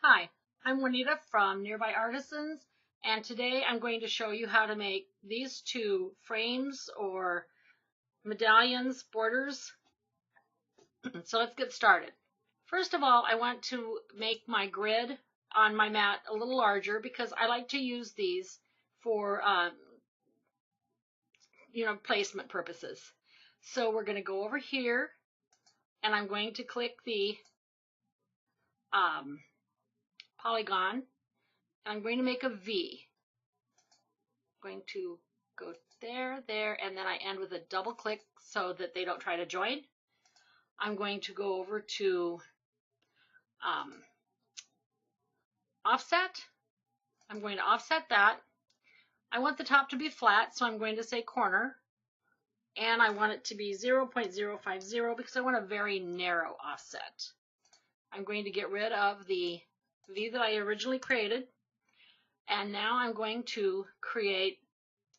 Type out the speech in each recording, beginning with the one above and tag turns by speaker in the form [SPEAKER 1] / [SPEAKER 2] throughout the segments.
[SPEAKER 1] Hi, I'm Juanita from Nearby Artisans, and today I'm going to show you how to make these two frames or medallions, borders. So let's get started. First of all, I want to make my grid on my mat a little larger because I like to use these for placement purposes. So we're going to go over here and I'm going to click the polygon. I'm going to make a V. I'm going to go there, and then I end with a double click so that they don't try to join. I'm going to go over to offset. I'm going to offset that. I want the top to be flat, so I'm going to say corner. And I want it to be 0.050 because I want a very narrow offset. I'm going to get rid of the V that I originally created. And now I'm going to create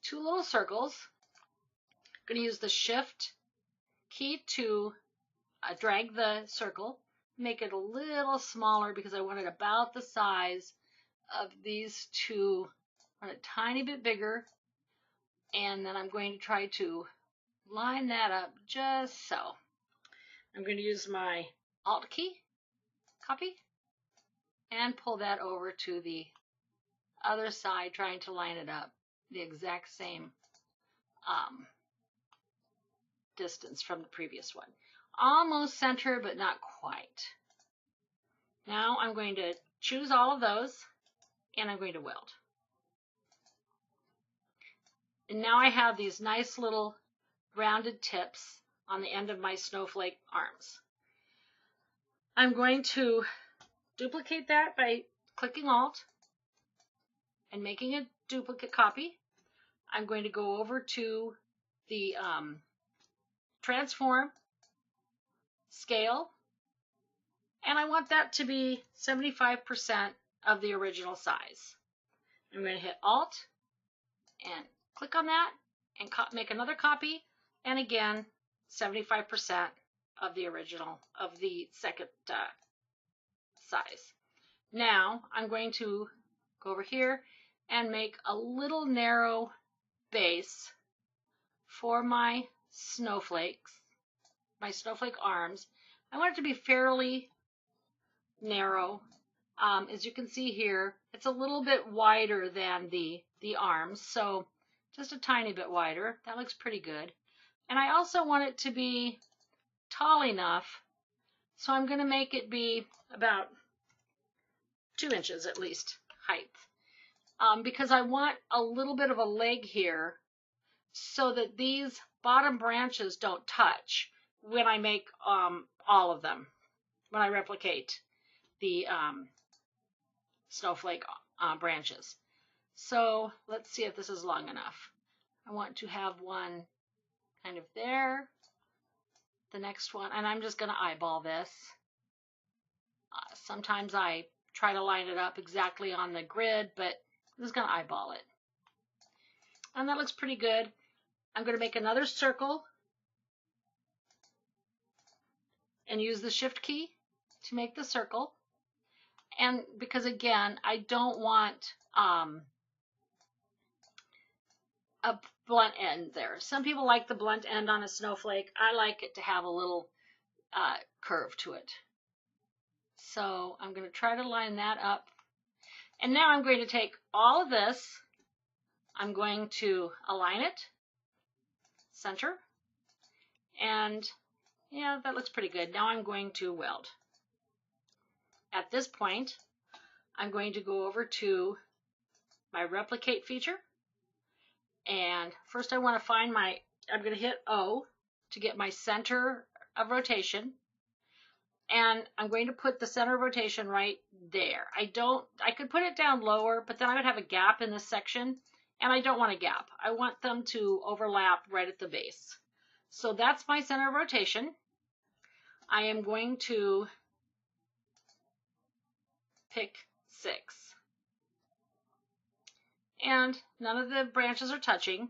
[SPEAKER 1] two little circles. I'm going to use the Shift key to drag the circle, make it a little smaller because I want it about the size of these two. I want it a tiny bit bigger, and then I'm going to try to line that up just so. I'm going to use my Alt key, copy, and pull that over to the other side, trying to line it up the exact same distance from the previous one. Almost center, but not quite. Now I'm going to choose all of those, and I'm going to weld. And now I have these nice little rounded tips on the end of my snowflake arms. I'm going to duplicate that by clicking Alt and making a duplicate copy. I'm going to go over to the transform, scale, and I want that to be 75% of the original size. I'm going to hit Alt and click on that and make another copy, and again 75% of the original, of the second size. Now I'm going to go over here and make a little narrow base for my snowflakes, my snowflake arms. I want it to be fairly narrow. As you can see here, it's a little bit wider than the arms, so just a tiny bit wider. That looks pretty good. And I also want it to be tall enough, so I'm going to make it be about 2 inches at least height, because I want a little bit of a leg here so that these bottom branches don't touch when I make all of them, when I replicate the snowflake branches. So let's see if this is long enough. I want to have one kind of there, the next one, and I'm just going to eyeball this. Sometimes I try to line it up exactly on the grid, but I'm just going to eyeball it. And that looks pretty good. I'm going to make another circle and use the Shift key to make the circle. And because again, I don't want a blunt end there. Some people like the blunt end on a snowflake. I like it to have a little curve to it. So I'm going to try to line that up. And now I'm going to take all of this, I'm going to align it, center, and yeah, that looks pretty good. Now I'm going to weld. At this point, I'm going to go over to my replicate feature. And first I want to find I'm going to hit O to get my center of rotation. And I'm going to put the center of rotation right there. I could put it down lower, but then I would have a gap in this section, and I don't want a gap. I want them to overlap right at the base. So that's my center of rotation. I am going to pick 6. And none of the branches are touching,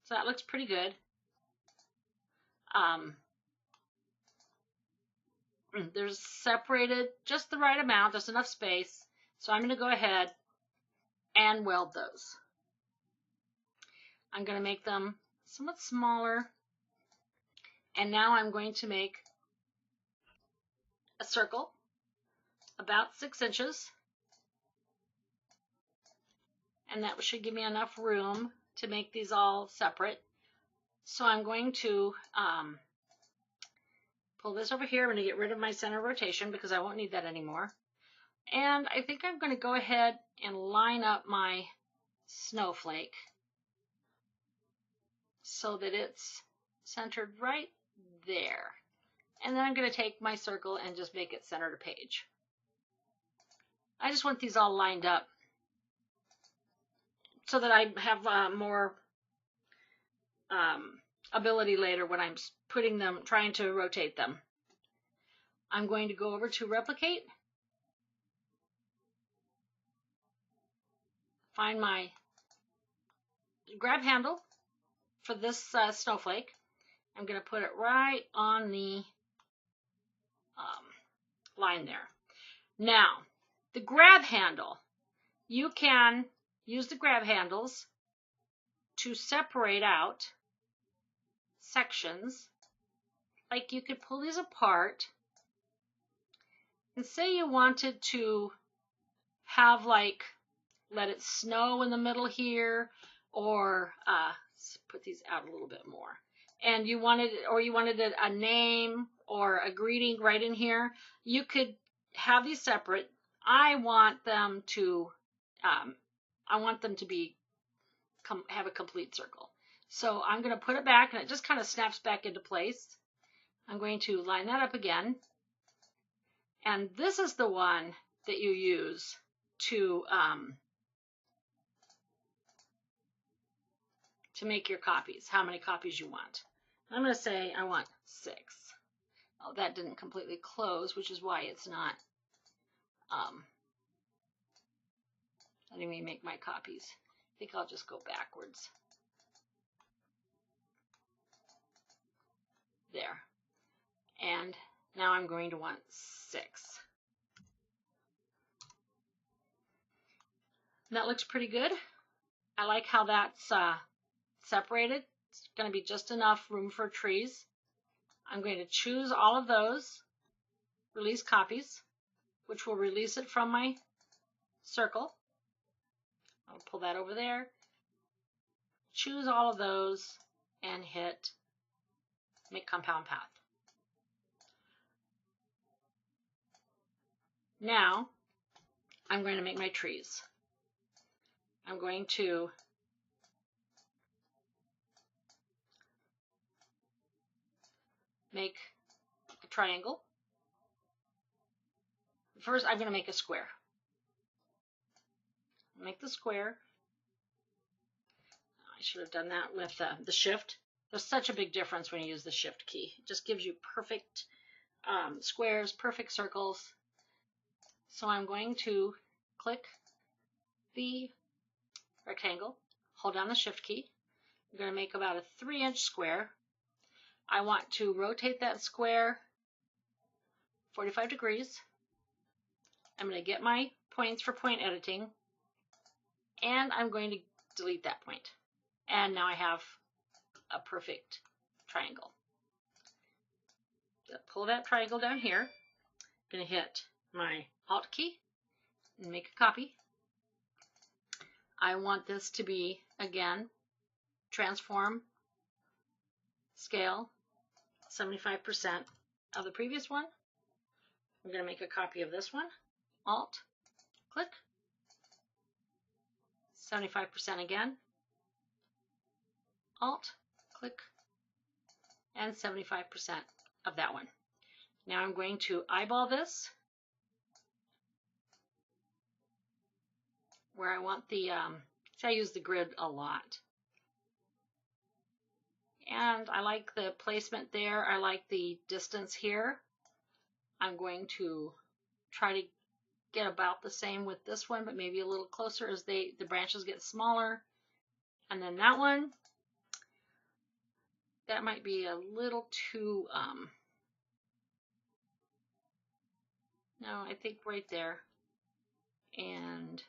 [SPEAKER 1] so that looks pretty good. There's separated just the right amount, just enough space. So I'm going to go ahead and weld those. I'm going to make them somewhat smaller. And now I'm going to make a circle about 6 inches. And that should give me enough room to make these all separate. So I'm going to pull this over here. I'm going to get rid of my center rotation because I won't need that anymore. And I think I'm going to go ahead and line up my snowflake so that it's centered right there. And then I'm going to take my circle and just make it center to page. I just want these all lined up so that I have more ability later when I'm putting them, trying to rotate them. I'm going to go over to replicate, find my grab handle for this snowflake. I'm going to put it right on the line there. Now, the grab handle, you can use the grab handles to separate out sections. Like you could pull these apart and say you wanted to have like let it snow in the middle here, or put these out a little bit more, and you wanted a name or a greeting right in here. You could have these separate. I want them to be have a complete circle. So I'm going to put it back, and it just kind of snaps back into place. I'm going to line that up again, and this is the one that you use to make your copies, how many copies you want. I'm going to say I want 6. Oh, that didn't completely close, which is why it's not letting me make my copies. I think I'll just go backwards. There. And now I'm going to want 6. And that looks pretty good. I like how that's separated. It's going to be just enough room for trees. I'm going to choose all of those, release copies, which will release it from my circle. I'll pull that over there, choose all of those, and hit make compound path. Now I'm going to make my trees. I'm going to make a triangle. First, I'm going to make a square. Make the square. I should have done that with the shift. There's such a big difference when you use the shift key. It just gives you perfect squares, perfect circles. So I'm going to click the rectangle, hold down the shift key. I'm going to make about a 3-inch square. I want to rotate that square 45 degrees. I'm going to get my points for point editing, and I'm going to delete that point. And now I have a perfect triangle. Pull that triangle down here. I'm going to hit my Alt key and make a copy. I want this to be, again, transform, scale, 75% of the previous one. I'm going to make a copy of this one. Alt, click, 75% again. Alt, click, and 75% of that one. Now I'm going to eyeball this where I want the, see, I use the grid a lot. And I like the placement there. I like the distance here. I'm going to try to get about the same with this one, but maybe a little closer as the branches get smaller. And then that one, that might be a little too, no, I think right there. and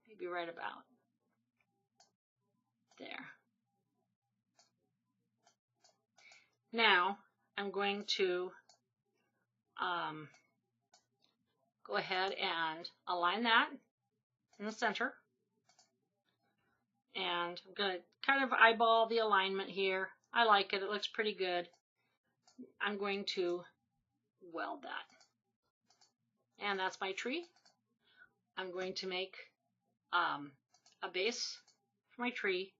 [SPEAKER 1] maybe right about there. Now I'm going to go ahead and align that in the center. And I'm going to kind of eyeball the alignment here. I like it. It looks pretty good. I'm going to weld that. And that's my tree. I'm going to make a base for my tree.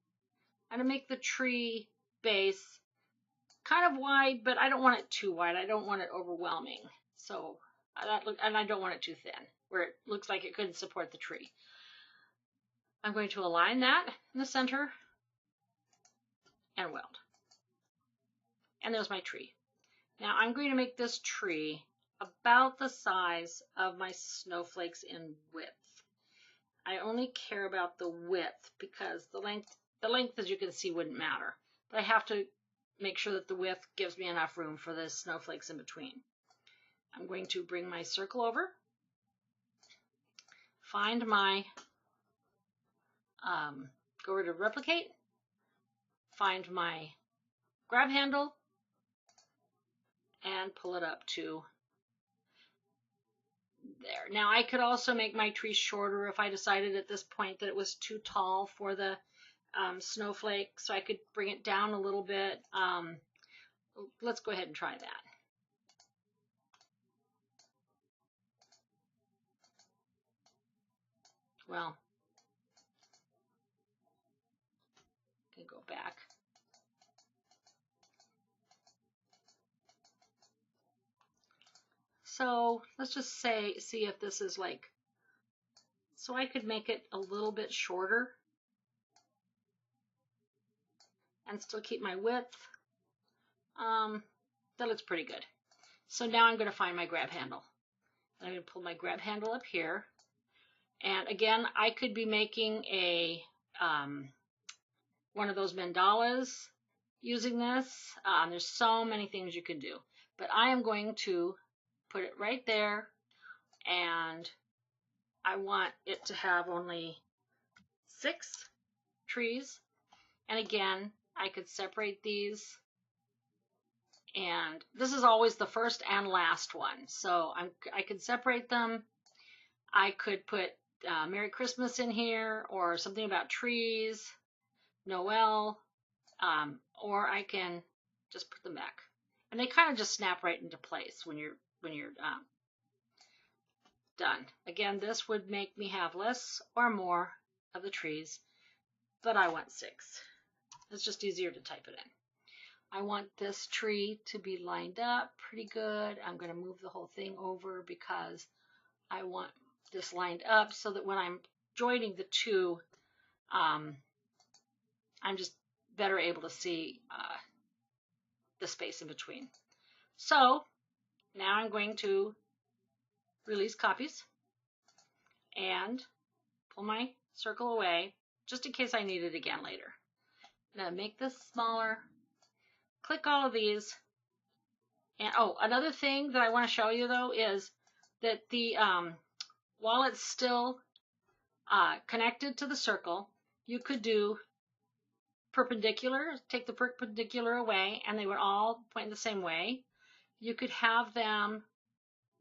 [SPEAKER 1] I'm going to make the tree base kind of wide, but I don't want it too wide. I don't want it overwhelming. So and I don't want it too thin, where it looks like it couldn't support the tree. I'm going to align that in the center and weld. And there's my tree. Now I'm going to make this tree about the size of my snowflakes in width. I only care about the width because the length, as you can see, wouldn't matter. But I have to make sure that the width gives me enough room for the snowflakes in between. I'm going to bring my circle over, find my, go over to replicate, find my grab handle, and pull it up to there. Now I could also make my tree shorter if I decided at this point that it was too tall for the snowflake, so I could bring it down a little bit. Let's go ahead and try that. Well, I can go back. So let's just see if this is like, so I could make it a little bit shorter and still keep my width. That looks pretty good. So now I'm going to find my grab handle. I'm going to pull my grab handle up here. And again, I could be making a one of those mandalas using this. There's so many things you can do. But I am going to put it right there, and I want it to have only 6 trees. And again, I could separate these, and this is always the first and last one. So I could separate them. I could put Merry Christmas in here, or something about trees, Noel, or I can just put them back. And they kind of just snap right into place when you're done. Again, this would make me have less or more of the trees, but I want 6. It's just easier to type it in. I want this tree to be lined up pretty good. I'm going to move the whole thing over because I want this lined up so that when I'm joining the two, I'm just better able to see the space in between. So now I'm going to release copies and pull my circle away just in case I need it again later. I'm going to make this smaller, click all of these, and oh, another thing that I want to show you though is that the while it's still connected to the circle, you could do perpendicular, take the perpendicular away, and they would all point the same way. You could have them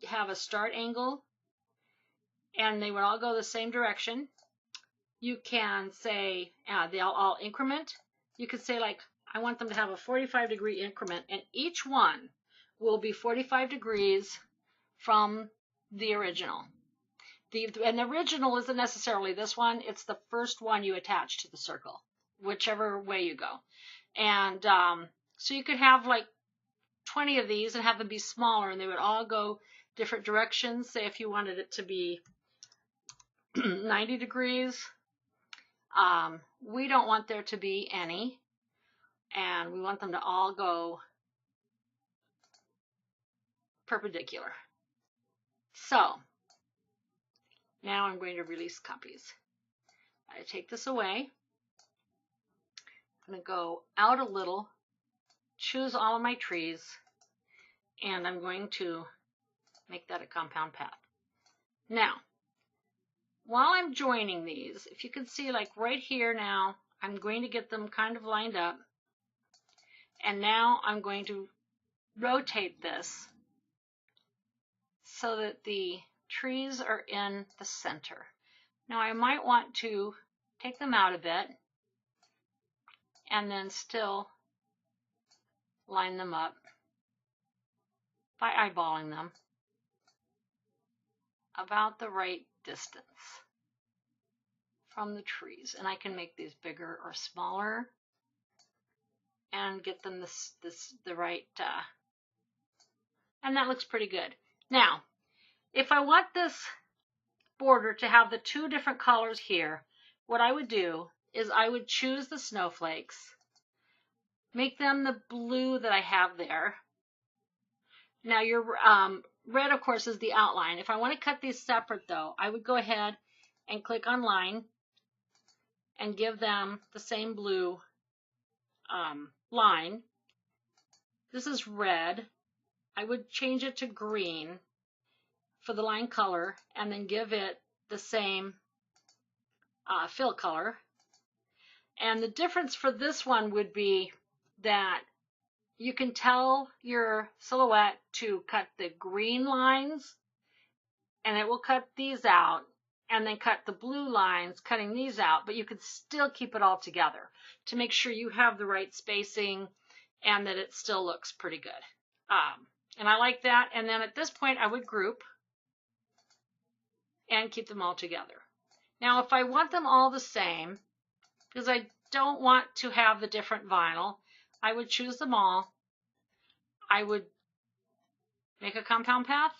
[SPEAKER 1] have a start angle, and they would all go the same direction. You can say they'll all increment. You could say, like, I want them to have a 45-degree increment, and each one will be 45 degrees from the original. And the original isn't necessarily this one. It's the first one you attach to the circle, whichever way you go. And so you could have like 20 of these and have them be smaller, and they would all go different directions. Say if you wanted it to be 90 degrees. We don't want there to be any, and we want them to all go perpendicular. So now I'm going to release copies. I take this away. I'm going to go out a little, choose all of my trees, and I'm going to make that a compound path. Now, while I'm joining these, if you can see, like right here now, I'm going to get them kind of lined up, and now I'm going to rotate this so that the trees are in the center. Now I might want to take them out a bit and then still line them up by eyeballing them about the right distance from the trees. And I can make these bigger or smaller and get them the right, and that looks pretty good. Now, if I want this border to have the two different colors here, what I would do is I would choose the snowflakes, make them the blue that I have there. Now your red, of course, is the outline. If I want to cut these separate, though, I would go ahead and click on line and give them the same blue line. This is red. I would change it to green for the line color and then give it the same fill color. And the difference for this one would be that you can tell your silhouette to cut the green lines and it will cut these out, and then cut the blue lines cutting these out, but you can still keep it all together to make sure you have the right spacing and that it still looks pretty good. And I like that. And then at this point I would group and keep them all together. Now if I want them all the same, because I don't want to have the different vinyl, I would choose them all. I would make a compound path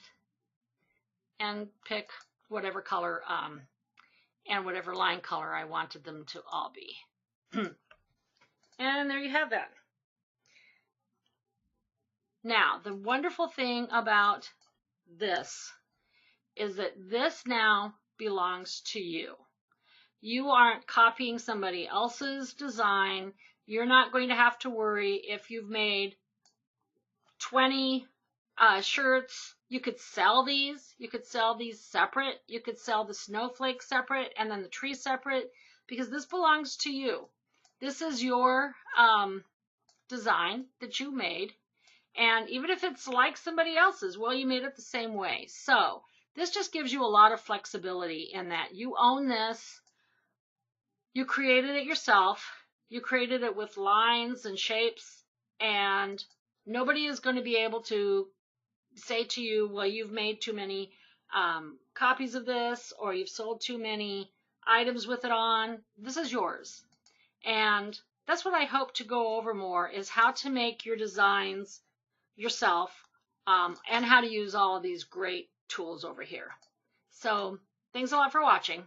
[SPEAKER 1] and pick whatever color and whatever line color I wanted them to all be. And there you have that. Now, the wonderful thing about this is that this now belongs to you. You aren't copying somebody else's design. You're not going to have to worry if you've made 20 shirts. You could sell these. You could sell these separate. You could sell the snowflake separate and then the tree separate, because this belongs to you. This is your design that you made. And even if it's like somebody else's, well, you made it the same way. So this just gives you a lot of flexibility in that you own this. You created it yourself. You created it with lines and shapes, and nobody is going to be able to say to you, well, you've made too many copies of this, or you've sold too many items with it on. This is yours. And that's what I hope to go over more, is how to make your designs yourself and how to use all of these great tools over here. So thanks a lot for watching.